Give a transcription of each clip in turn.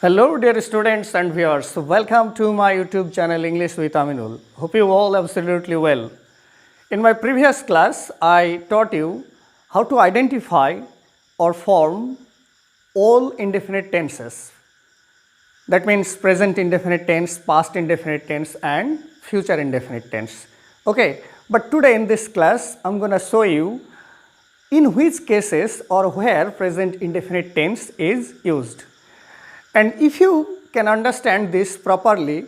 Hello, dear students and viewers. Welcome to my YouTube channel English with Aminul. Hope you all absolutely well. In my previous class, I taught you how to identify or form all indefinite tenses. That means present indefinite tense, past indefinite tense, and future indefinite tense. Okay, but today in this class, I'm going to show you in which cases or where present indefinite tense is used. And if you can understand this properly,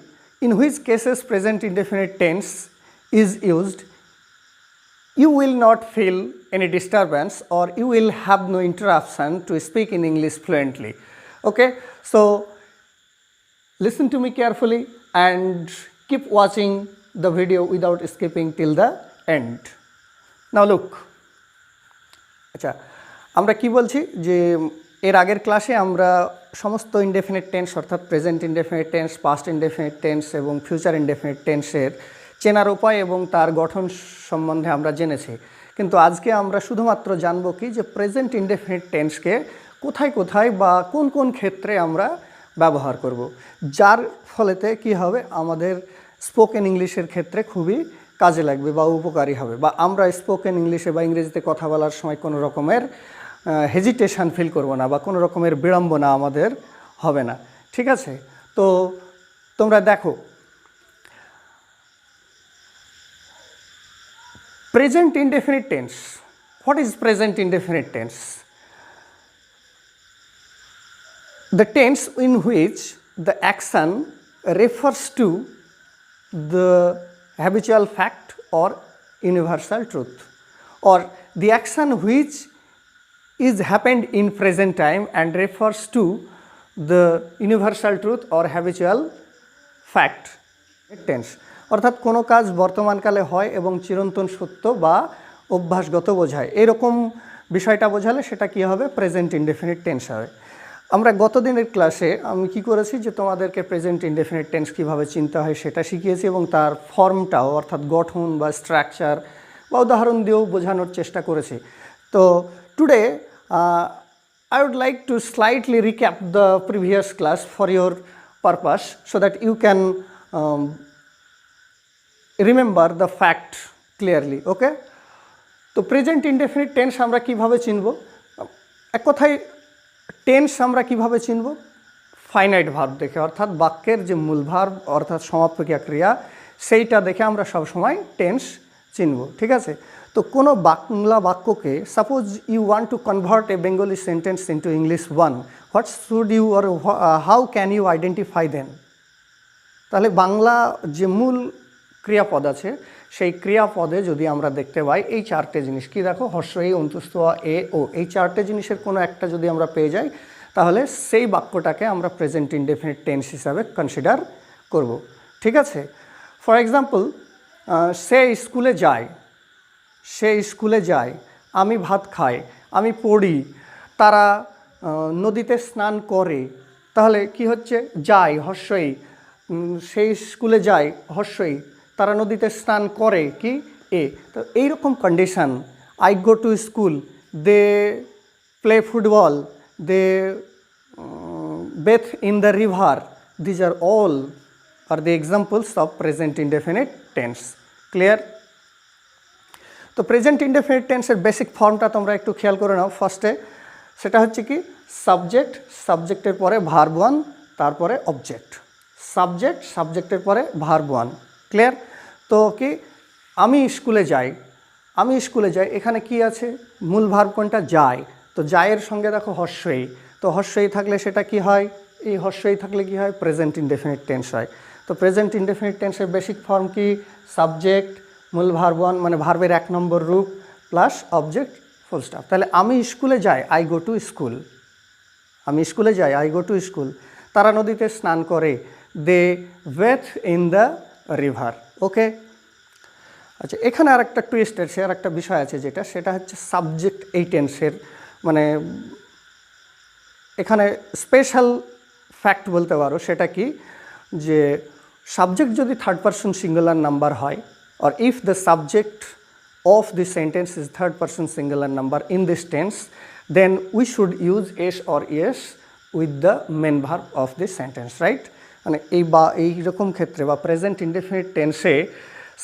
in which cases present indefinite tense is used, you will not feel any disturbance or you will have no interruption to speak in English fluently. Okay, so listen to me carefully and keep watching the video without skipping till the end. Now look, আচ্ছা আমরা কি বলছি যে এর আগের ক্লাসে আমরা সমস্ত ইনডেফিনিট টেন্স অর্থাৎ present indefinite tense, past indefinite tense এবং ফিউচার ইনডেফিনিট টেন্সের চেনার উপায় এবং তার গঠন সম্বন্ধে আমরা জেনেছি। কিন্তু আজকে আমরা শুধুমাত্র জানব কি যে প্রেজেন্ট ইনডেফিনিট টেন্সকে কোথায় কোথায় বা কোন কোন ক্ষেত্রে আমরা ব্যবহার করব, যার ফলেতে কি হবে আমাদের স্পোকেন ইংলিশের ক্ষেত্রে খুবই কাজে লাগবে বা উপকারী হবে, বা আমরা স্পোকেন ইংলিশে বা ইংরেজিতে কথা বলার সময় কোনো রকমের হেজিটেশন ফিল করব না বা কোনো রকমের বিড়ম্বনা আমাদের হবে না। ঠিক আছে, তো তোমরা দেখো present indefinite tense. What is present indefinite tense? The tense in which the action refers to the habitual fact or universal truth, or the action which is happened in present time and refers to the universal truth or habitual fact tense, অর্থাৎ কোনো কাজ বর্তমানকালে হয় এবং চিরন্তন সত্য বা অভ্যাসগত বোঝায়, এরকম বিষয়টা বোঝালে সেটা কি হবে? প্রেজেন্ট ইনডেফিনিট টেন্স হবে। আমরা গত দিনের ক্লাসে আমি কি করেছি যে তোমাদেরকে প্রেজেন্ট ইনডেফিনিট টেন্স কীভাবে চিনতে হয় সেটা শিখিয়েছি এবং তার ফর্মটাও অর্থাৎ গঠন বা স্ট্রাকচার বা উদাহরণ দিয়েও বোঝানোর চেষ্টা করেছি। তো today I would like to slightly recap the previous class for your purpose so that you can remember the fact clearly. Okay, তো প্রেজেন্ট ইনডেফিনিট টেন্স আমরা কিভাবে চিনব? এক কথায় টেন্স আমরা কিভাবে চিনব? ফাইনাইট ভার্ব দেখে, অর্থাৎ বাক্যের যে মূল ভার্ব অর্থাৎ সমাপকিয়া ক্রিয়া সেইটা দেখে আমরা সবসময় টেন্স চিনব। ঠিক আছে, তো কোনো বাংলা বাক্যকে suppose you want to convert a Bengali sentence into English one, what should you or how can you identify then? তাহলে বাংলা যে মূল ক্রিয়াপদ আছে সেই ক্রিয়াপদে যদি আমরা দেখতে পাই এই চারটে জিনিস, কি দেখো, হর্ষ এই, অন্তুস্থ এ, ও, এই চারটে জিনিসের কোনো একটা যদি আমরা পেয়ে যাই তাহলে সেই বাক্যটাকে আমরা প্রেজেন্ট ইনডেফিনিট টেন্স হিসাবে কনসিডার করব। ঠিক আছে, ফর এক্সাম্পল সে স্কুলে যায়, সে স্কুলে যায়, আমি ভাত খাই, আমি পড়ি, তারা নদীতে স্নান করে, তাহলে কি হচ্ছে? যায়, হর্ষই, সেই স্কুলে যায়, হর্ষই, তারা নদীতে স্নান করে, কি? এ। তো এইরকম condition, I go to school, they play football, they bathe in the river, these are all are the examples of present indefinite tense. Clear? তো প্রেজেন্ট ইনডেফিনিট টেন্সের বেসিক ফর্মটা তোমরা একটু খেয়াল করে নাও। ফার্স্টে সেটা হচ্ছে কি সাবজেক্ট, সাবজেক্টের পরে ভার্ব ওয়ান, তারপরে অবজেক্ট, সাবজেক্ট, সাবজেক্টের পরে ভার্ব ওয়ান। ক্লিয়ার? তো কি আমি স্কুলে যাই, আমি স্কুলে যাই, এখানে কি আছে? মূল ভার্ব কোনটা? যায়। তো যায়ের সঙ্গে দেখো হর্ষই, তো হর্ষই থাকলে সেটা কি হয়? এই হর্ষই থাকলে কি হয়? প্রেজেন্ট ইনডেফিনিট টেন্স হয়। তো প্রেজেন্ট ইনডেফিনিট টেন্সের বেসিক ফর্ম কি? সাবজেক্ট, মূল ভার্ব ওয়ান মানে ভার্বের এক নম্বর রূপ, প্লাস অবজেক্ট, ফুল স্টপ। তাহলে আমি স্কুলে যাই, আই গো টু স্কুল, আমি স্কুলে যাই, আই গো টু স্কুল, তারা নদীতে স্নান করে, দে বেথ ইন দ্য রিভার। ওকে, আচ্ছা, এখানে আর একটা টুইস্ট আছে, আর একটা বিষয় আছে যেটা, সেটা হচ্ছে সাবজেক্ট এই টেন্সের মানে এখানে স্পেশাল ফ্যাক্ট বলতে পারো। সেটা কি যে সাবজেক্ট যদি থার্ড পারসন সিঙ্গুলার নাম্বার হয়, or if the subject of the sentence is third person singular number in this tense, then we should use s or es with the main verb of this sentence, right? মানে এইরকম ক্ষেত্রে বা present indefinite টেন্সে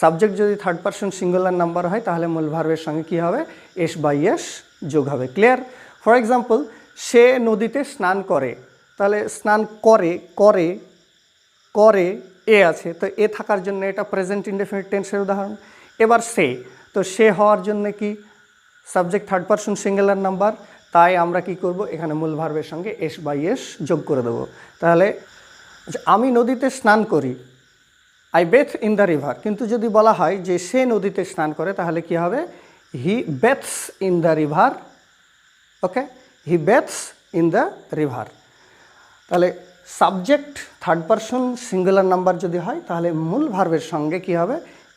subject যদি third person singular number হয় তাহলে মূল ভার্বের সঙ্গে কী হবে? এস বাই এস যোগ হবে। ক্লিয়ার? ফর এক্সাম্পল, সে নদীতে স্নান করে, তাহলে স্নান করে করে করে এ আছে, তো এ থাকার জন্য এটা প্রেজেন্ট ইনডেফিনিট টেন্সের উদাহরণ। এবার সে, তো সে হওয়ার জন্য কি subject third person singular number, তাই আমরা কি করব? এখানে মূল ভার্বের সঙ্গে এস বাই এস যোগ করে দেবো। তাহলে আমি নদীতে স্নান করি, I bathe in the river, কিন্তু যদি বলা হয় যে সে নদীতে স্নান করে তাহলে কি হবে? He baths in the river. Okay, he baths in the river. তাহলে subject third person singular number যদি হয় তাহলে মূল ভার্বের সঙ্গে কি হবে?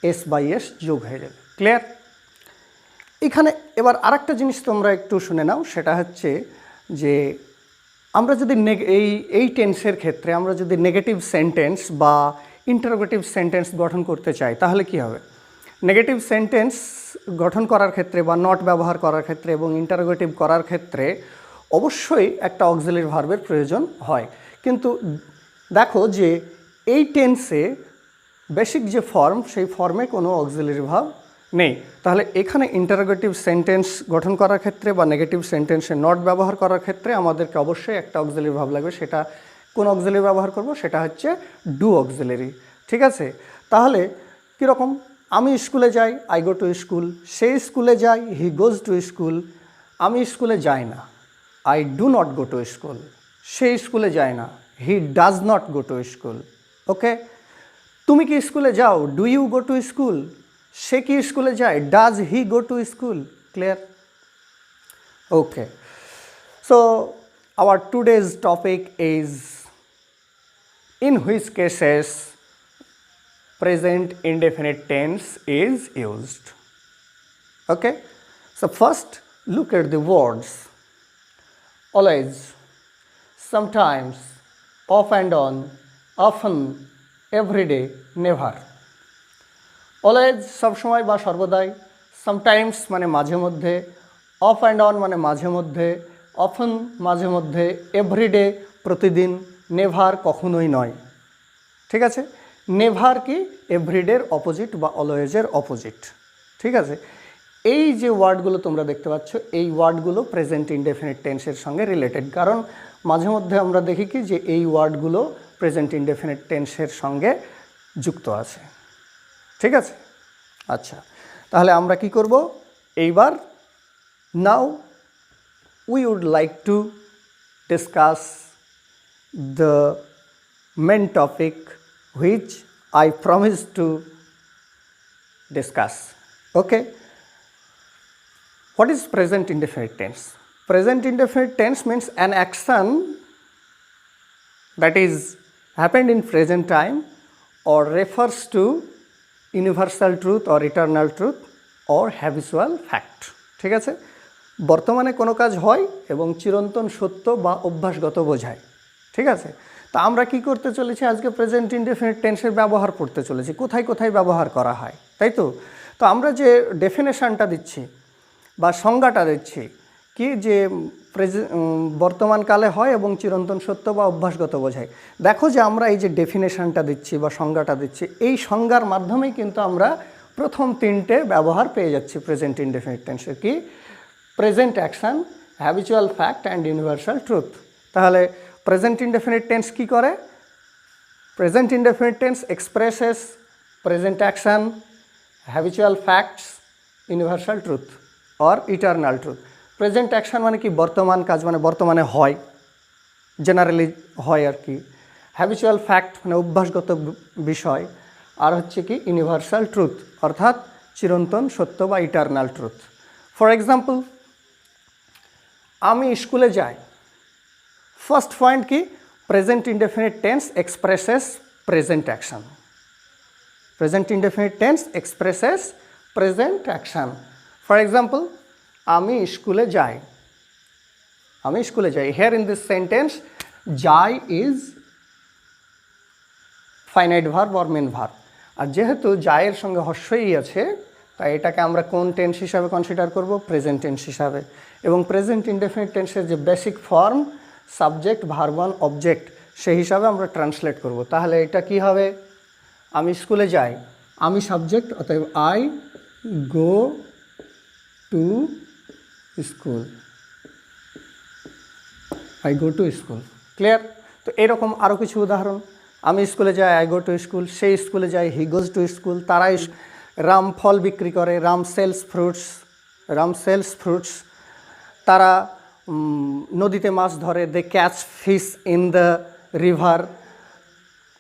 এস বাই এস যোগ হয়ে যাবে। ক্লিয়ার? এখানে এবার আরেকটা জিনিস তোমরা একটু শুনে নাও, সেটা হচ্ছে যে আমরা যদি এই টেন্সের ক্ষেত্রে আমরা যদি নেগেটিভ সেন্টেন্স বা ইন্টারোগেটিভ সেন্টেন্স গঠন করতে চাই তাহলে কি হবে? নেগেটিভ সেন্টেন্স গঠন করার ক্ষেত্রে বা নট ব্যবহার করার ক্ষেত্রে এবং ইন্টারোগেটিভ করার ক্ষেত্রে অবশ্যই একটা অক্সিলারি ভার্বের প্রয়োজন হয়। কিন্তু দেখো যে এই টেন্সে বেসিক যে ফর্ম, সেই ফর্মে কোনো অক্সিলারি ভার্ব নেই। তাহলে এখানে ইন্টারোগেটিভ সেন্টেন্স গঠন করার ক্ষেত্রে বা নেগেটিভ সেন্টেন্সে নট ব্যবহার করার ক্ষেত্রে আমাদেরকে অবশ্যই একটা অক্সিলারি ভার্ব লাগবে। সেটা কোন অক্সিলারি ব্যবহার করব? সেটা হচ্ছে ডু অক্সিলারি। ঠিক আছে? তাহলে কীরকম? আমি স্কুলে যাই, আই গো টু স্কুল। সে স্কুলে যায়, হি গোজ টু স্কুল। আমি স্কুলে যাই না, I do not go to school. সে স্কুলে যায় না, he does not go to school. Okay, তুমি কি স্কুলে যাও? Do you go to school? সে কি স্কুলে যায়? Does he go to school? Clear? Okay, so our today's topic is in which cases present indefinite tense is used. Okay, so first look at the words always, sometimes, off and on, often, every day, never. Always সবসময় বা সর্বদাই, sometimes মানে মাঝে মধ্যে, of and on মানে মাঝে মধ্যে, অফন মাঝে মধ্যে, এভরিডে প্রতিদিন, নেভার কখনোই নয়। ঠিক আছে? নেভার কি? এভরিডের অপোজিট বা অলওয়েজের অপোজিট। ঠিক আছে? এই যে ওয়ার্ডগুলো তোমরা দেখতে পাচ্ছ, এই ওয়ার্ডগুলো প্রেজেন্ট ইনডেফিনিট টেন্সের সঙ্গে রিলেটেড, কারণ মাঝে মধ্যে আমরা দেখি কি যে এই ওয়ার্ডগুলো প্রেজেন্ট ইনডেফিনিট টেন্সের সঙ্গে যুক্ত আছে। ঠিক আছে? আচ্ছা, তাহলে আমরা কি করব এইবার? Now we would like to discuss the main topic which I promised to discuss. Okay, what is present indefinite tense? Present indefinite tense means an action that is happened in present time or refers to universal truth or eternal truth or habitual fact. ঠিক আছে? বর্তমানে কোনো কাজ হয় এবং চিরন্তন সত্য বা অভ্যাসগত বোঝায়। ঠিক আছে? তা আমরা কি করতে চলেছি? আজকে প্রেজেন্ট ইনডেফিনিট টেন্সের ব্যবহার পড়তে চলেছি, কোথায় কোথায় ব্যবহার করা হয়, তাই তো? তো আমরা যে ডেফিনেশনটা দিচ্ছি বা সংজ্ঞাটা দিচ্ছি কি যে বর্তমানকালে হয় এবং চিরন্তন সত্য বা অভ্যাসগত বোঝায়। দেখো যে আমরা এই যে ডেফিনেশনটা দিচ্ছি বা সংজ্ঞাটা দিচ্ছি, এই সংজ্ঞার মাধ্যমেই কিন্তু আমরা প্রথম তিনটে ব্যবহার পেয়ে যাচ্ছি প্রেজেন্ট ইনডেফিনিট টেন্সের। কি? Present action, habitual fact and universal truth. তাহলে প্রেজেন্ট ইনডেফিনিট টেন্স কি করে? Present indefinite tense expresses present action, habitual facts, universal truth or eternal truth. Present action মানে কি? বর্তমান কাজ, মানে বর্তমানে হয়, জেনারেলি হয় আর কি। হ্যাবিচুয়াল ফ্যাক্ট মানে অভ্যাসগত বিষয়। আর হচ্ছে কি? ইউনিভার্সাল ট্রুথ অর্থাৎ চিরন্তন সত্য বা ইটারনাল ট্রুথ। ফর এক্সাম্পল, আমি স্কুলে যাই। ফার্স্ট পয়েন্ট কি? Present indefinite tense expresses present action. Present indefinite tense expresses present action. For example, আমি স্কুলে যাই। আমি স্কুলে যাই। হিয়ার ইন দিস সেন্টেন্স যাই is finite verb or main verb. আর যেহেতু যায়ের সঙ্গে হর্ষই আছে, তাই এটাকে আমরা কোন টেন্স হিসাবে কনসিডার করব? প্রেজেন্ট টেন্স হিসাবে। এবং প্রেজেন্ট ইনডেফিনিট টেন্সের যে basic form subject verb one object সেই হিসাবে আমরা ট্রান্সলেট করব। তাহলে এটা কি হবে, আমি স্কুলে যাই, আমি সাবজেক্ট, অতএব I go to school, I go to school. Clear? তো এরকম আরও কিছু উদাহরণ, আমি স্কুলে যাই, আই গো টু স্কুল, সেই স্কুলে যাই, হি গোজ টু স্কুল, তারাই, রাম ফল বিক্রি করে, Ram sells fruits, Ram sells fruits, তারা নদীতে মাছ ধরে, they catch fish in the river,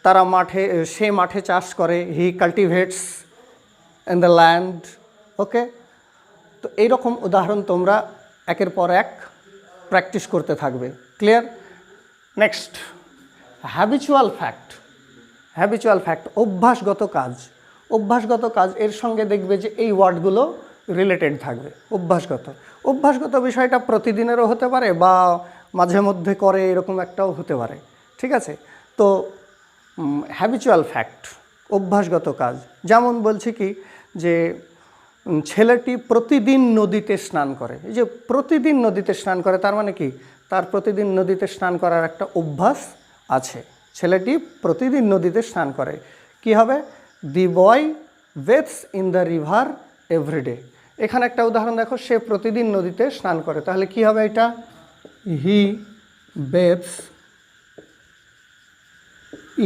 তারা মাঠে, সে মাঠে চাষ করে, he cultivates in the land. Okay, তো এইরকম উদাহরণ তোমরা একের পর এক প্র্যাকটিস করতে থাকবে। Clear? Next, habitual fact. Habitual fact, অভ্যাসগত কাজ। অভ্যাসগত কাজ, এর সঙ্গে দেখবে যে এই ওয়ার্ডগুলো রিলেটেড থাকবে। অভ্যাসগত, অভ্যাসগত বিষয়টা প্রতিদিনেরও হতে পারে বা মাঝে মধ্যে করে এরকম একটাও হতে পারে। ঠিক আছে? তো হ্যাবিচুয়াল ফ্যাক্ট, অভ্যাসগত কাজ, যেমন বলছি কি যে ছেলেটি প্রতিদিন নদীতে স্নান করে। এই যে প্রতিদিন নদীতে স্নান করে, তার মানে কি, তার প্রতিদিন নদীতে স্নান করার একটা অভ্যাস আছে। ছেলেটি প্রতিদিন নদীতে স্নান করে। কি হবে? দি বয় বেথস ইন দ্য রিভার এভরিডে। এখানে একটা উদাহরণ দেখো, সে প্রতিদিন নদীতে স্নান করে, তাহলে কি হবে এটা? He baths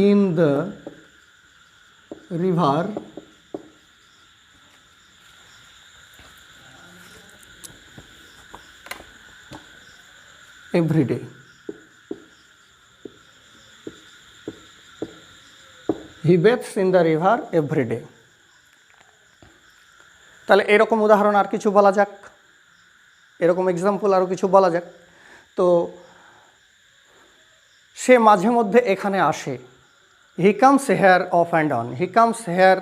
in the river every day. He baths in the river every day. তাহলে এরকম উদাহরণ আর কিছু বলা যাক, এরকম এক্সাম্পল আরও কিছু বলা যাক। তো সে মাঝে মধ্যে এখানে আসে, he comes hair of and on, he comes hair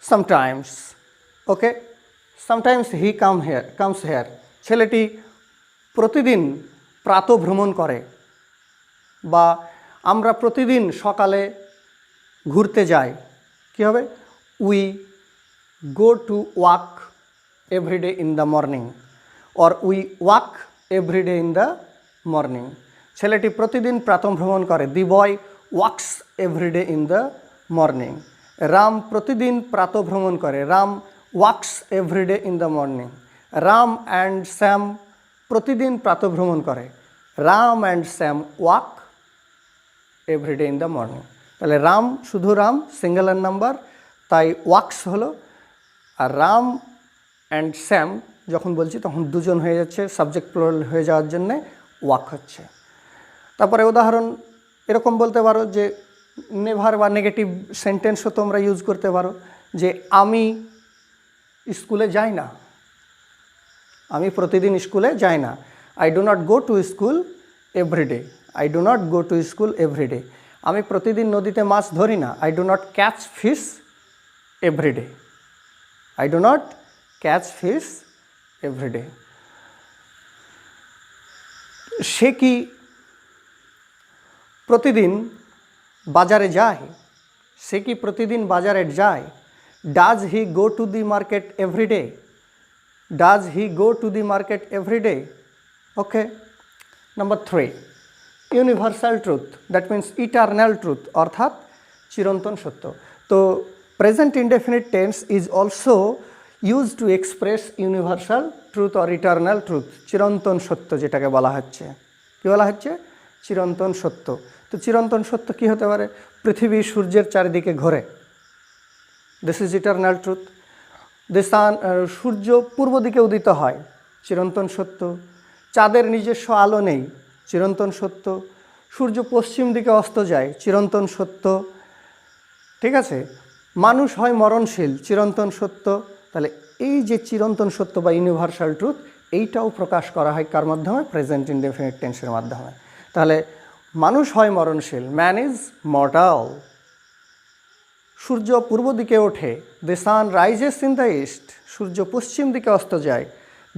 sometimes. Okay, sometimes he comes hair. ছেলেটি প্রতিদিন প্রাতঃভ্রমণ করে, বা আমরা প্রতিদিন সকালে ঘুরতে যাই। কী হবে? We go to walk every day in the morning, or we walk every day in the morning. ছেলেটি প্রতিদিন প্রাতঃভ্রমণ করে, the boy walks every day in the morning. Ram প্রতিদিন প্রাতঃভ্রমণ করে, Ram walks every day in the morning. Ram and Sam প্রতিদিন প্রাতঃভ্রমণ করে, Ram and Sam walk every day in the morning. তাহলে রাম, শুধু রাম, সিঙ্গুলার নাম্বার, তাই ওয়াক্স হলো, আর রাম অ্যান্ড স্যাম যখন বলছি তখন দুজন হয়ে যাচ্ছে, সাবজেক্ট প্লুরাল হয়ে যাওয়ার জন্যে ওয়াক হচ্ছে। তারপরে উদাহরণ এরকম বলতে পারো যে নেভার বা নেগেটিভ সেন্টেন্সও তোমরা ইউজ করতে পারো, যে আমি স্কুলে যাই না, আমি প্রতিদিন স্কুলে যাই না। I do not go to school everyday, I do not go to school everyday. আমি প্রতিদিন নদীতে মাছ ধরি না, I do not catch fish everyday, I do not catch fish every day. সে কি প্রতিদিন বাজারে যায়? সে কি প্রতিদিন বাজারে যায়? Does he go to the market every day? Does he go to the market every day? Okay. Number 3, universal truth, that means eternal truth, অর্থাৎ চিরন্তন সত্য। তো present indefinite tense is also used to express universal truth or eternal truth, চিরন্তন সত্য যেটাকে বলা হচ্ছে। কি বলা হচ্ছে? চিরন্তন সত্য। তো চিরন্তন সত্য কি হতে পারে? পৃথিবী সূর্যের চারিদিকে ঘোরে, this is eternal truth. The sun, সূর্য পূর্ব দিকে উদিত হয়, চিরন্তন সত্য। চাঁদের নিজস্ব আলো নেই, চিরন্তন সত্য। সূর্য পশ্চিম দিকে অস্ত যায়, চিরন্তন সত্য। ঠিক আছে? মানুষ হয় মরণশীল, চিরন্তন সত্য। তাহলে এই যে চিরন্তন সত্য বা ইউনিভার্সাল ট্রুথ, এইটাও প্রকাশ করা হয় কার মাধ্যমে? প্রেজেন্ট ইনডেফিনিট টেন্সের মাধ্যমে। তাহলে মানুষ হয় মরণশীল, ম্যান ইজ মর্টাল। সূর্য পূর্ব দিকে ওঠে, the sun rises in the east, সূর্য পশ্চিম দিকে অস্ত যায়।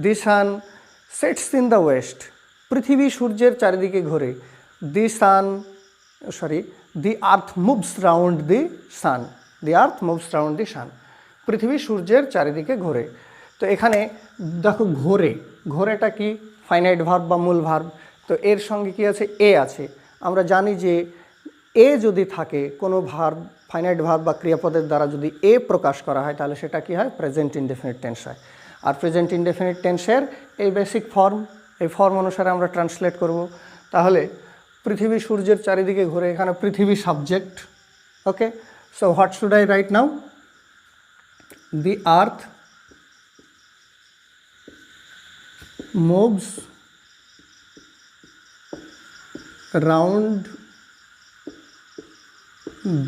The sun sets in the west, পৃথিবী সূর্যের চারিদিকে ঘোরে। The earth moves round the sun, the earth moves round the sun, পৃথিবী সূর্যের চারিদিকে ঘোরে। তো এখানে দেখো ঘোরে, ঘোরেটা কি? ফাইনাইট ভার্ব বা মূল ভার্ব। তো এর সঙ্গে কি আছে, এ আছে। আমরা জানি যে এ যদি থাকে কোনো ভার্ব, ফাইনাইট ভার্ব বা ক্রিয়াপদের দ্বারা যদি এ প্রকাশ করা হয় তাহলে সেটা কি হয়, প্রেজেন্ট ইনডেফিনিট টেন্স হয়। আর প্রেজেন্ট ইনডেফিনিট টেন্সের এই বেসিক ফর্ম, এই ফর্ম অনুসারে আমরা ট্রান্সলেট করব। তাহলে পৃথিবী সূর্যের চারিদিকে ঘুরে, এখানে পৃথিবী subject. Okay, so what should I write now? The earth moves round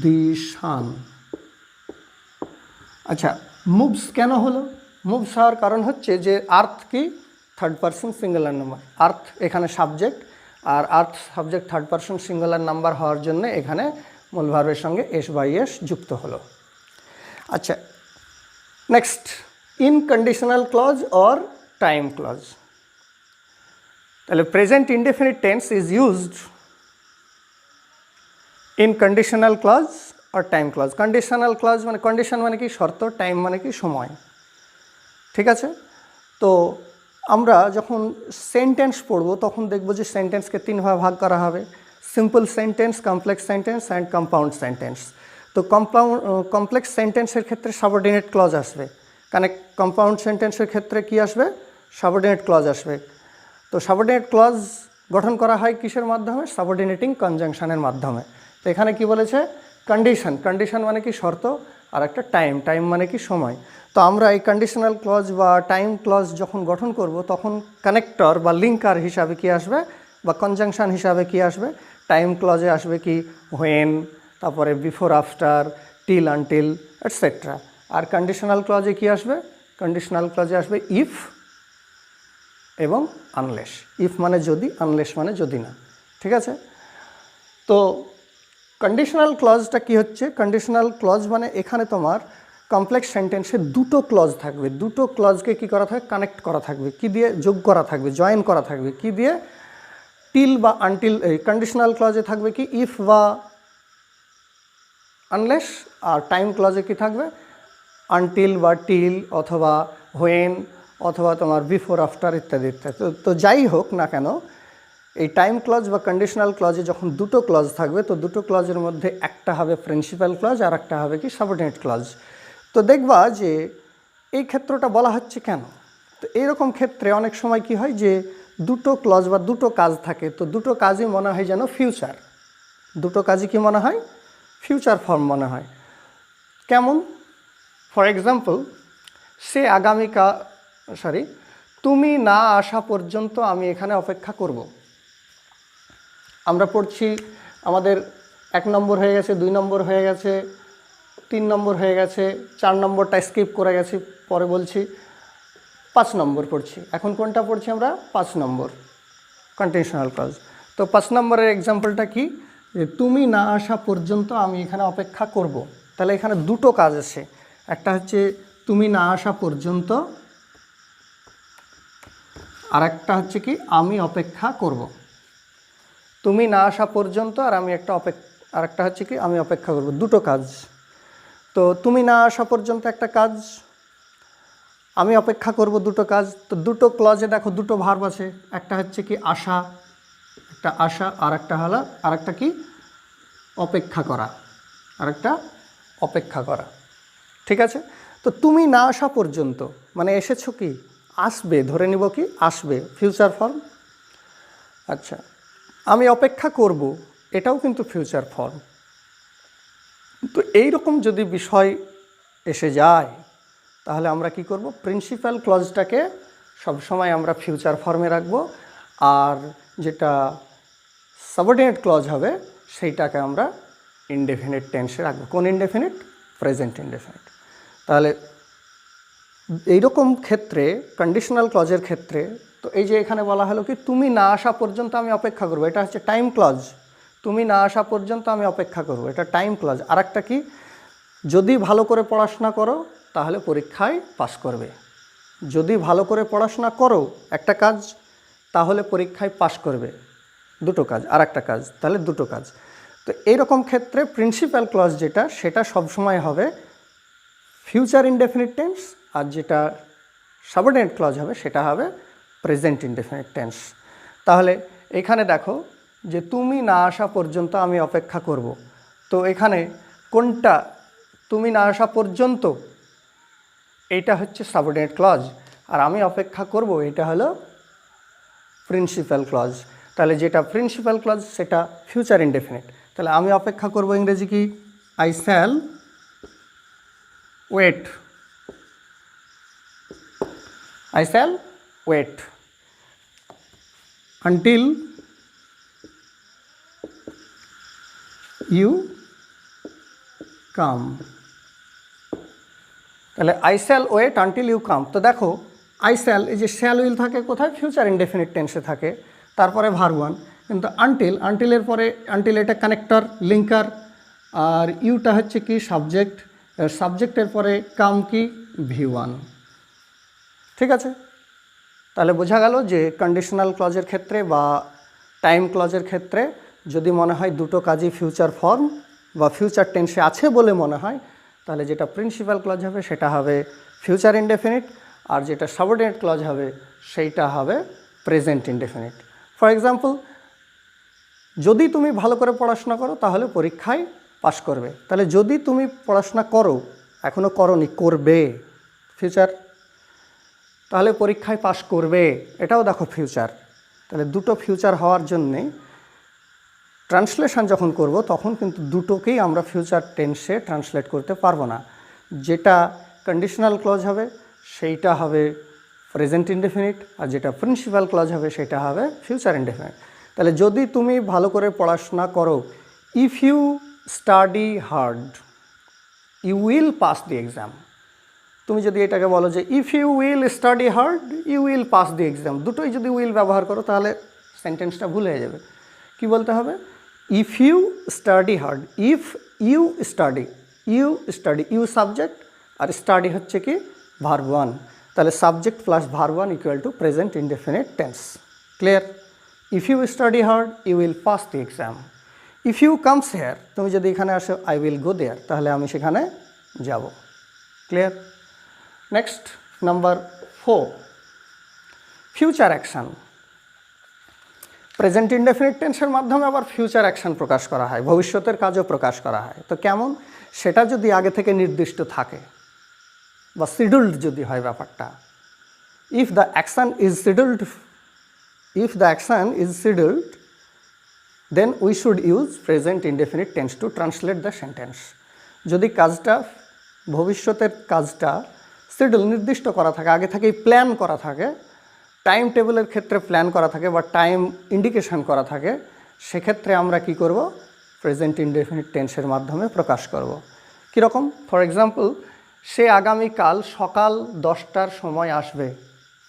the sun. আচ্ছা, মুভস কেন হলো? মুভস হওয়ার কারণ হচ্ছে যে আর্থ কি third person singular number, earth এখানে সাবজেক্ট, আর earth subject third person singular number হওয়ার জন্য এখানে মূল ভার্বের সঙ্গে এস বাই এস যুক্ত হলো। আচ্ছা, next, in conditional clause or time clause. তাহলে present indefinite tense is used in conditional clause আর টাইম ক্লজ। কন্ডিশনাল ক্লজ মানে, কন্ডিশন মানে কি শর্ত, টাইম মানে কি সময়, ঠিক আছে? তো আমরা যখন সেন্টেন্স পড়ব তখন দেখব যে সেন্টেন্সকে তিনভাবে ভাগ করা হবে, simple sentence, complex sentence and compound sentence. তো কমপ্লেক্স সেন্টেন্সের ক্ষেত্রে সাবঅর্ডিনেট ক্লজ আসবে, কম্পাউন্ড সেন্টেন্সের ক্ষেত্রে কি আসবে, সাবঅর্ডিনেট ক্লজ আসবে। তো সাবঅর্ডিনেট ক্লজ গঠন করা হয় কিসের মাধ্যমে, সাবঅর্ডিনেটিং কনজাংশনের মাধ্যমে। তো এখানে কি বলেছে, কন্ডিশন, কন্ডিশন মানে কি শর্ত, আর একটা টাইম, টাইম মানে কি সময়। তো আমরা এই কন্ডিশনাল ক্লজ বা টাইম ক্লজ যখন গঠন করব তখন কানেক্টর বা লিঙ্কার হিসাবে কি আসবে, বা কনজাংশন হিসাবে কি আসবে, টাইম ক্লজে আসবে কি হোয়েন, তারপরে before after, till until etcetera. আর কন্ডিশনাল ক্লজে কি আসবে, কন্ডিশনাল ক্লজে আসবে ইফ এবং আনলেস। ইফ মানে যদি, আনলেস মানে যদি না, ঠিক আছে? তো কন্ডিশনাল ক্লজটা কি হচ্ছে, কন্ডিশনাল ক্লজ মানে এখানে তোমার কমপ্লেক্স সেন্টেন্সে দুটো ক্লজ থাকবে, দুটো ক্লজকে কি করা থাকবে, কানেক্ট করা থাকবে, কি দিয়ে, যোগ করা থাকবে, জয়েন করা থাকবে, কি দিয়ে, টিল বা আনটিল। এই কন্ডিশনাল ক্লজে থাকবে কি ইফ বা আনলেস, আর টাইম ক্লজে কি থাকবে, আনটিল বা টিল অথবা হোয়েন অথবা তোমার বিফোর আফটার ইত্যাদি ইত্যাদি। তো যাই হোক না কেন, এই টাইম ক্লজ বা কন্ডিশনাল ক্লজে যখন দুটো ক্লজ থাকবে তো দুটো ক্লজের মধ্যে একটা হবে প্রিন্সিপাল ক্লজ আর একটা হবে কি সাবঅর্ডিনেট ক্লজ। তো দেখবা যে এই ক্ষেত্রটা বলা হচ্ছে কেন। তো এইরকম ক্ষেত্রে অনেক সময় কি হয় যে দুটো ক্লজ বা দুটো কাজ থাকে, তো দুটো কাজই মনে হয় যেন ফিউচার, দুটো কাজই কি মনে হয়, ফিউচার ফর্ম মনে হয়। কেমন? ফর এক্সাম্পল, সে আগামীকাল, তুমি না আসা পর্যন্ত আমি এখানে অপেক্ষা করব। আমরা পড়ছি, আমাদের 1 নম্বর হয়ে গেছে, 2 নম্বর হয়ে গেছে, 3 নম্বর হয়ে গেছে, 4 নম্বরটা স্কিপ করে গেছি, পরে বলছি 5 নম্বর পড়ছি। এখন কোনটা পড়ছি আমরা, 5 নম্বর কন্ডিশনাল ক্লজ। তো 5 নম্বরের এক্সাম্পলটা কি, যে তুমি না আসা পর্যন্ত আমি এখানে অপেক্ষা করব। তাহলে এখানে দুটো কাজ আছে, একটা হচ্ছে তুমি না আসা পর্যন্ত, আর একটা হচ্ছে কি আমি অপেক্ষা করব। তুমি না আসা পর্যন্ত আর আমি আর একটা হচ্ছে কি আমি অপেক্ষা করব, দুটো কাজ। তো তুমি না আসা পর্যন্ত একটা কাজ, আমি অপেক্ষা করব দুটো কাজ। তো দুটো ক্লজে দেখো দুটো ভার্ব আছে, একটা হচ্ছে কি আশা, একটা আশা, আর একটা হলো আর একটা কি অপেক্ষা করা, আর একটা অপেক্ষা করা, ঠিক আছে? তো তুমি না আসা পর্যন্ত মানে এসেছো কি, আসবে, ধরে নিব কি আসবে, ফিউচার ফর্ম। আচ্ছা, আমি অপেক্ষা করব, এটাও কিন্তু ফিউচার ফর্ম। তো এইরকম যদি বিষয় এসে যায় তাহলে আমরা কি করব, প্রিন্সিপাল ক্লজটাকে সবসময় আমরা ফিউচার ফর্মে রাখব, আর যেটা সাবঅর্ডিনেট ক্লজ হবে সেইটাকে আমরা ইনডেফিনিট টেন্সে রাখবো। কোন ইনডেফিনিট, প্রেজেন্ট ইনডেফিনিট। তাহলে এইরকম ক্ষেত্রে কন্ডিশনাল ক্লজের ক্ষেত্রে, তো এই যে এখানে বলা হলো কি তুমি না আসা পর্যন্ত আমি অপেক্ষা করব, এটা হচ্ছে টাইম ক্লজ। তুমি না আসা পর্যন্ত আমি অপেক্ষা করব, এটা টাইম ক্লজ। আর একটা কি, যদি ভালো করে পড়াশোনা করো তাহলে পরীক্ষায় পাস করবে। যদি ভালো করে পড়াশোনা করো একটা কাজ, তাহলে পরীক্ষায় পাস করবে, দুটো কাজ। আর একটা কাজ, তাহলে দুটো কাজ। তো এইরকম ক্ষেত্রে প্রিন্সিপাল ক্লজ যেটা, সেটা সবসময় হবে ফিউচার ইনডেফিনিট টেন্স, আর যেটা সাবঅর্ডিনেট ক্লজ হবে সেটা হবে প্রেজেন্ট ইনডেফিনিট টেন্স। তাহলে এখানে দেখো যে তুমি না আসা পর্যন্ত আমি অপেক্ষা করব। তো এখানে কোনটা তুমি না আসা পর্যন্ত, এইটা হচ্ছে সাবঅর্ডিনেট ক্লজ, আর আমি অপেক্ষা করব এটা হলো প্রিন্সিপাল ক্লজ। তাহলে যেটা প্রিন্সিপাল ক্লজ সেটা ফিউচার ইনডেফিনিট। তাহলে আমি অপেক্ষা করব ইংরেজি কি, I shall wait, I shall wait until you come। তাহলে I shall wait until you come। তো দেখো I shall, এই যে shall will থাকে কোথায়, ফিউচার ইনডেফিনিট টেন্সে থাকে, তারপরে ভার্ব ওয়ান। কিন্তু until এর পরে until এটা কানেক্টর লিঙ্কার, আর ইউটা হচ্ছে কি সাবজেক্ট, সাবজেক্টের পরে কাম কি V1। ঠিক আছে, তাহলে বোঝা গেল যে কন্ডিশনাল ক্লজের ক্ষেত্রে বা টাইম ক্লজের ক্ষেত্রে যদি মনে হয় দুটো কাজই ফিউচার ফর্ম বা ফিউচার টেন্সে আছে বলে মনে হয়, তাহলে যেটা প্রিন্সিপাল ক্লজ হবে সেটা হবে ফিউচার ইনডেফিনিট, আর যেটা সাবঅর্ডিনেট ক্লজ হবে সেইটা হবে প্রেজেন্ট ইনডেফিনিট। ফর এক্সাম্পল, যদি তুমি ভালো করে পড়াশোনা করো তাহলে পরীক্ষায় পাস করবে। তাহলে যদি তুমি পড়াশোনা করো, এখনও করোনি, করবে ফিউচার, তাহলে পরীক্ষায় পাস করবে, এটাও দেখো ফিউচার। তাহলে দুটো ফিউচার হওয়ার জন্যে ট্রান্সলেশন যখন করব তখন কিন্তু দুটোকেই আমরা ফিউচার টেন্সে ট্রান্সলেট করতে পারবো না। যেটা কন্ডিশনাল ক্লজ হবে সেইটা হবে প্রেজেন্ট ইনডেফিনিট, আর যেটা প্রিন্সিপাল ক্লজ হবে সেটা হবে ফিউচার ইনডেফিনিট। তাহলে যদি তুমি ভালো করে পড়াশোনা করো, if you study hard you will pass the exam. তুমি যদি এটাকে বলো যে if you will study hard you will pass the exam, দুটোই যদি উইল ব্যবহার করো তাহলে সেন্টেন্সটা ভুল হয়ে যাবে। কি বলতে হবে, if you study hard, if you study, you subject আর স্টাডি হচ্ছে কি ভার্ব ওয়ান। তাহলে subject plus verb one equal to present indefinite tense. Clear? If you study hard you will pass the exam. If you comes here, তুমি যদি এখানে আসো I will go দেয়ার, তাহলে আমি সেখানে যাব। Clear? Next number 4, future action. Present indefinite টেন্সের মাধ্যমে আবার ফিউচার অ্যাকশান প্রকাশ করা হয়, ভবিষ্যতের কাজও প্রকাশ করা হয়। তো কেমন, সেটা যদি আগে থেকে নির্দিষ্ট থাকে বা শিডিউলড যদি হয় ব্যাপারটা, if the action is scheduled then we should use present indefinite tense to translate the sentence. যদি কাজটা, ভবিষ্যতের কাজটা শিডিউল নির্দিষ্ট করা থাকে, আগে থেকেই প্ল্যান করা থাকে, টাইম টেবিলের ক্ষেত্রে প্ল্যান করা থাকে বা টাইম ইন্ডিকেশন করা থাকে, সেক্ষেত্রে আমরা কি করব, প্রেজেন্ট ইনডেফিনিট টেন্সের মাধ্যমে প্রকাশ করব। কীরকম? ফর এক্সাম্পল, সে আগামীকাল সকাল 10টার সময় আসবে,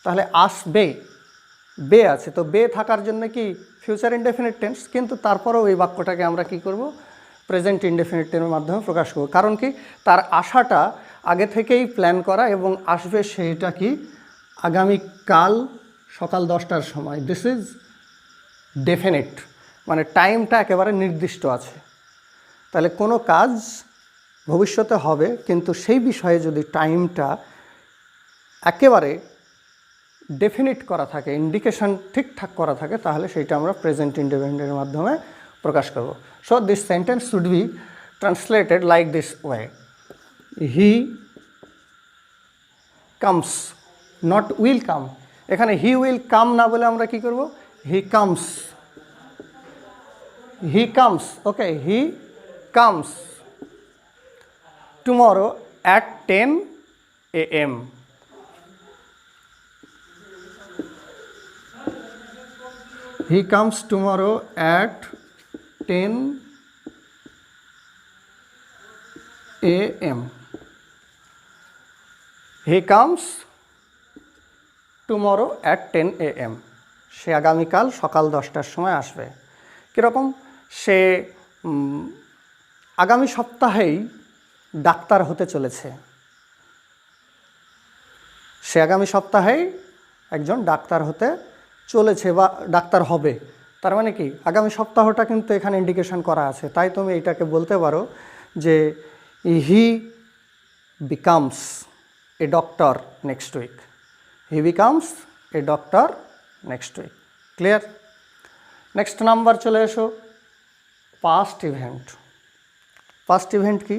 তাহলে আসবে বে আছে, তো বে থাকার জন্য কি ফিউচার ইনডেফিনিট টেন্স, কিন্তু তারপরেও এই বাক্যটাকে আমরা কি করব, প্রেজেন্ট ইনডেফিনিট টেন্সের মাধ্যমে প্রকাশ করব। কারণ কি, তার আশাটা আগে থেকেই প্ল্যান করা এবং আসবে সেইটা কি আগামীকাল সকাল 10টার সময়। দিস ইজ ডেফিনিট, মানে টাইমটা একেবারে নির্দিষ্ট আছে। তাহলে কোনো কাজ ভবিষ্যতে হবে কিন্তু সেই বিষয়ে যদি টাইমটা একেবারে ডেফিনিট করা থাকে, ইন্ডিকেশন ঠিকঠাক করা থাকে, তাহলে সেইটা আমরা প্রেজেন্ট ইনডেফিনিটের মাধ্যমে প্রকাশ করব। So this sentence should be translated like this way, he comes, not will come. এখানে হি উইল কাম না বলে আমরা কি করব, he comes, he comes, okay, he comes tomorrow at 10 AM। He comes tomorrow at 10 AM. He comes tomorrow at 10 AM. সে আগামীকাল সকাল 10টার সময় আসবে। কীরকম, সে আগামী সপ্তাহেই ডাক্তার হতে চলেছে, সে আগামী সপ্তাহেই একজন ডাক্তার হতে চলেছে বা ডাক্তার হবে। তার মানে কি, আগামী সপ্তাহটা কিন্তু এখানে ইন্ডিকেশন করা আছে, তাই তুমি এটাকে বলতে পারো যে he becomes a doctor next week, he becomes a doctor next week. Clear? Next number চলে এসো পাস্ট ইভেন্ট। পাস্ট ইভেন্ট কি?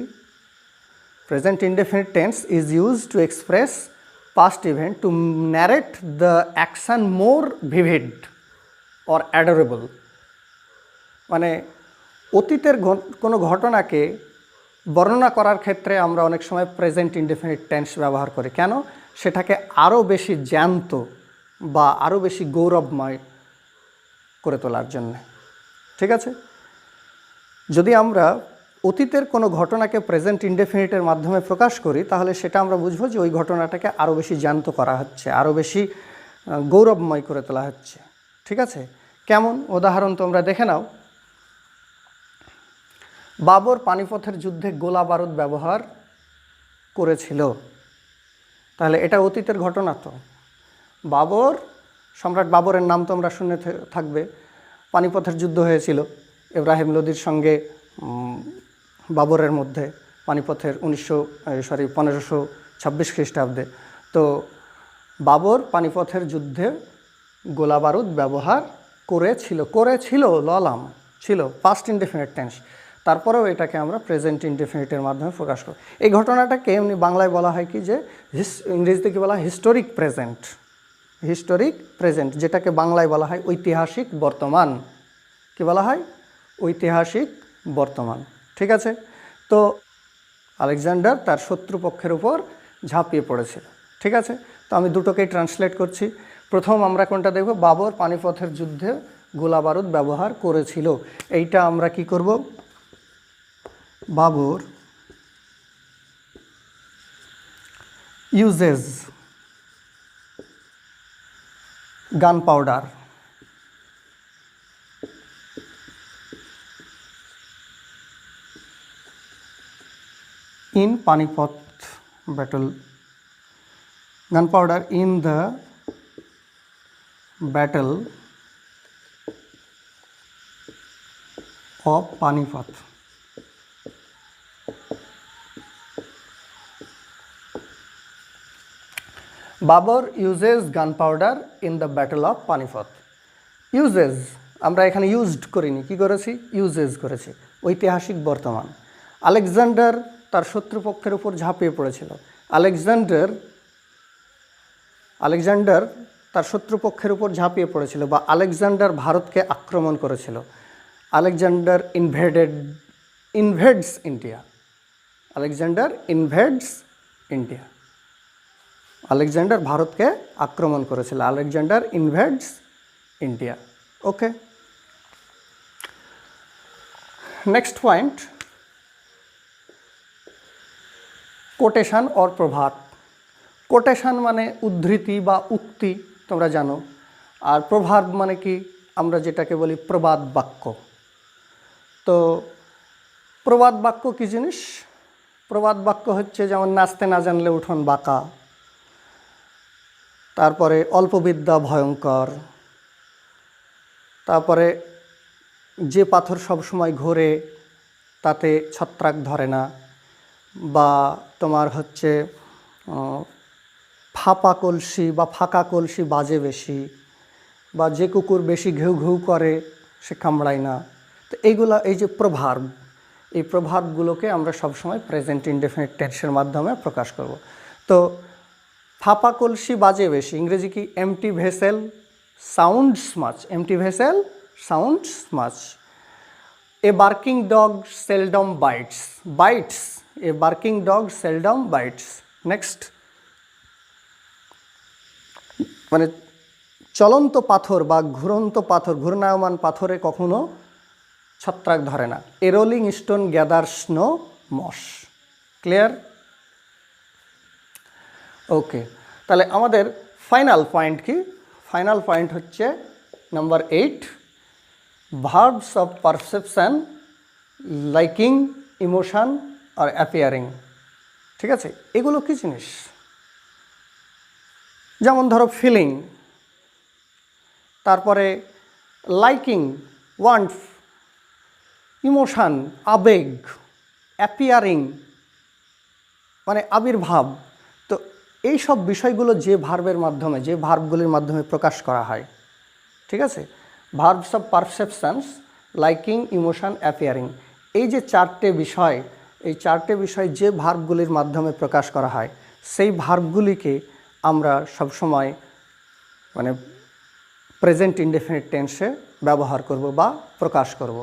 Present indefinite tense is use to express past event to narrate the action more vivid or adorable. মানে অতীতের কোনো ঘটনাকে বর্ণনা করার ক্ষেত্রে আমরা অনেক সময় প্রেজেন্ট ইনডেফিনিট টেন্স ব্যবহার করি। কেন? সেটাকে আরও বেশি জ্যান্ত বা আরও বেশি গৌরবময় করে তোলার জন্য। ঠিক আছে? যদি আমরা অতীতের কোনো ঘটনাকে প্রেজেন্ট ইনডেফিনিটের মাধ্যমে প্রকাশ করি তাহলে সেটা আমরা বুঝবো যে ওই ঘটনাটাকে আরও বেশি জ্যান্ত করা হচ্ছে, আরও বেশি গৌরবময় করে তোলা হচ্ছে। ঠিক আছে? কেমন? উদাহরণ তোমরা দেখে নাও। বাবর পানিপথের যুদ্ধে গোলা বারুদ ব্যবহার করেছিল। তাহলে এটা অতীতের ঘটনা। তো বাবর, সম্রাট বাবরের নাম তোমরা শুনে থাকবে। পানিপথের যুদ্ধ হয়েছিল ইব্রাহিম লোদির সঙ্গে বাবরের মধ্যে, পানিপথের 1526 খ্রিস্টাব্দে। তো বাবর পানিপথের যুদ্ধে গোলা বারুদ ব্যবহার করেছিল ললাম ছিল পাস্ট ইনডেফিনিট টেন্স। তারপরেও এটাকে আমরা প্রেজেন্ট ইনডেফিনিটের মাধ্যমে প্রকাশ করি। এই ঘটনাটাকে এমনি বাংলায় বলা হয় কি, যে ইংরেজিতে কি বলা হয়, হিস্টোরিক প্রেজেন্ট। হিস্টোরিক প্রেজেন্ট, যেটাকে বাংলায় বলা হয় ঐতিহাসিক বর্তমান। কি বলা হয়? ঐতিহাসিক বর্তমান। ঠিক আছে? তো আলেকজান্ডার তার শত্রুপক্ষের উপর ঝাঁপিয়ে পড়েছিল। ঠিক আছে? তো আমি দুটোকেই ট্রান্সলেট করছি। প্রথম আমরা কোনটা দেখব? বাবর পানিপথের যুদ্ধে গোলা বারুদ ব্যবহার করেছিল। এইটা আমরা কি করব? Babur uses gun powder in Panipat battle. Gunpowder in the battle of Panipat. Babur uses gunpowder in the battle of Panipat. Uses আমরা এখানে ইউজড করিনি, কি করেছি? ইউজেস করেছি। ঐতিহাসিক বর্তমান। আলেকজান্ডার তার শত্রুপক্ষের উপর ঝাঁপিয়ে পড়েছিল। আলেকজান্ডার তার শত্রুপক্ষের উপর ঝাঁপিয়ে পড়েছিল, বা আলেকজান্ডার ভারতকে আক্রমণ করেছিল। Alexander invades India. Alexander invades India. Alexander ভারতকে আক্রমণ করেছিল। Alexander invades India. Okay, next point, quotation or প্রভাব। কোটেশন মানে উদ্ধৃতি বা উক্তি, তোমরা জানো। আর প্রভাব মানে কি? আমরা যেটাকে বলি প্রবাদ বাক্য। তো প্রবাদ বাক্য কী জিনিস? প্রবাদ বাক্য হচ্ছে যেমন নাচতে না জানলে উঠোন বাঁকা, তারপরে অল্পবিদ্যা ভয়ঙ্কর, তারপরে যে পাথর সবসময় ঘোরে তাতে ছত্রাক ধরে না, বা তোমার হচ্ছে ফাঁপা কলসি বা ফাঁকা কলসি বাজে বেশি, বা যে কুকুর বেশি ঘেউ ঘেউ করে সে কামড়ায় না। তো এইগুলা, এই যে প্রভাব, এই প্রভাবগুলোকে আমরা সবসময় প্রেজেন্ট ইনডেফিনিট টেন্সের মাধ্যমে প্রকাশ করব। তো ফাঁপা কলসি বাজে বেশি, ইংরেজি কি? Empty vessel sounds much. Empty vessel sounds much. A barking dog seldom bites. A barking dog seldom bites. Next, মানে চলন্ত পাথর বা ঘুরন্ত পাথর, ঘূর্ণায়মান পাথরে কখনো ছত্রাক ধরে না। A rolling stone gathers no moss. Clear? Okay, তাহলে আমাদের ফাইনাল পয়েন্ট কি? ফাইনাল পয়েন্ট হচ্ছে number 8, verbs of perception, liking, emotion আর অ্যাপিয়ারিং। ঠিক আছে? এগুলো কী জিনিস? যেমন ধরো ফিলিং, তারপরে লাইকিং, ওয়ান্ট, ইমোশন, আবেগ, অ্যাপিয়ারিং মানে আবির্ভাব। তো এই সব বিষয়গুলো যে ভার্বের মাধ্যমে, যে ভার্বগুলির মাধ্যমে প্রকাশ করা হয়। ঠিক আছে? Verbs of perceptions, liking, emotion, appearing, এই যে চারটে বিষয়, এই চারটে বিষয় যে ভার্বগুলির মাধ্যমে প্রকাশ করা হয় সেই ভার্বগুলিকে আমরা সবসময় মানে প্রেজেন্ট ইনডেফিনিট টেন্সে ব্যবহার করব বা প্রকাশ করব।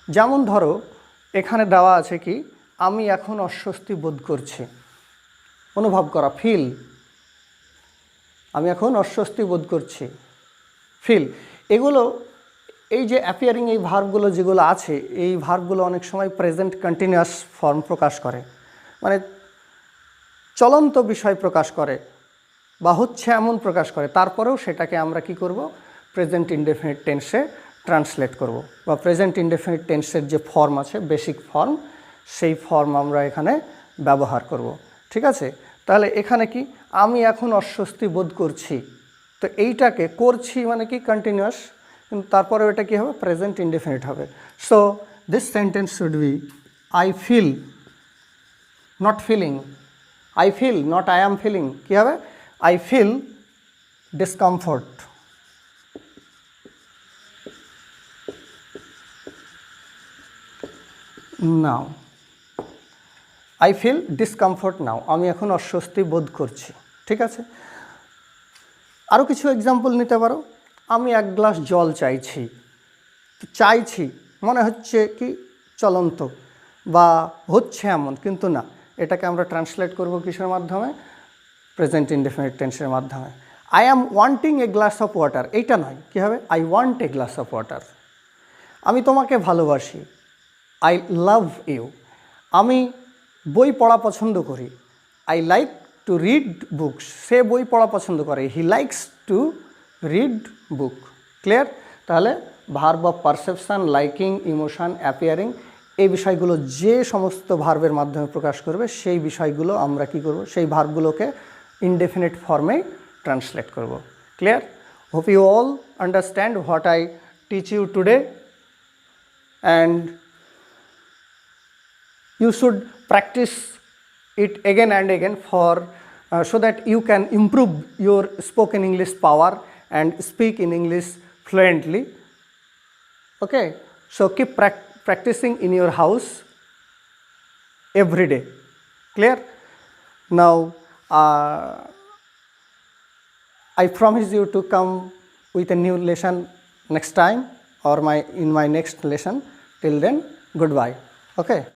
যেমন ধরো এখানে দেওয়া আছে কি, আমি এখন অস্বস্তি বোধ করছি, অনুভব করা, ফিল, আমি এখন অস্বস্তি বোধ করছি, ফিল। এগুলো এই যে অ্যাপিয়ারিং এই ভার্বগুলো যেগুলো আছে, এই ভার্বগুলো অনেক সময় প্রেজেন্ট কন্টিনিউয়াস ফর্ম প্রকাশ করে, মানে চলন্ত বিষয় প্রকাশ করে বা হচ্ছে এমন প্রকাশ করে, তারপরেও সেটাকে আমরা কি করব, প্রেজেন্ট ইনডেফিনিট টেন্সে ট্রান্সলেট করব বা প্রেজেন্ট ইনডেফিনিট টেন্সের যে ফর্ম আছে, বেসিক ফর্ম, সেই ফর্ম আমরা এখানে ব্যবহার করব। ঠিক আছে, তাহলে এখানে কি, আমি এখন অস্বস্তি বোধ করছি, তো এইটাকে করছি মানে কি কন্টিনিউয়াস, কিন্তু তারপরেও এটা কী হবে, প্রেজেন্ট ইনডেফিনিট হবে। So this sentence should be I feel, not feeling, I feel not I am feeling, কী হবে, I feel discomfort. Now I feel discomfort now, আমি এখন অস্বস্তি বোধ করছি। ঠিক আছে, আরও কিছু এক্সাম্পল নিতে পারো, আমি এক গ্লাস জল চাইছি, চাইছি মনে হচ্ছে কি চলন্ত বা হচ্ছে এমন, কিন্তু না, এটাকে আমরা ট্রান্সলেট করব কিসের মাধ্যমে, প্রেজেন্ট ইনডেফিনিট টেন্সের মাধ্যমে। I am wanting a glass of water, এইটা নয়, কী হবে, I want a glass of water. আমি তোমাকে ভালোবাসি, আই লাভ ইউ। আমি বই পড়া পছন্দ করি, I like to read books, সে বই পড়া পছন্দ করে, he likes to read book. Clear? তাহলে verb of perception, liking, emotion, appearing, এই বিষয়গুলো যে সমস্ত ভার্বের মাধ্যমে প্রকাশ করবে সেই বিষয়গুলো আমরা কি করব, সেই ভার্বগুলোকে ইনডেফিনিট ফর্মে ট্রান্সলেট করব। Clear? Hope you all understand what I teach you today, and you should practice it again and again for so that you can improve your spoken English power and speak in English fluently. Okay, so keep practicing in your house every day. Clear? Now I promise you to come with a new lesson next time or in my next lesson. Till then, goodbye. Okay.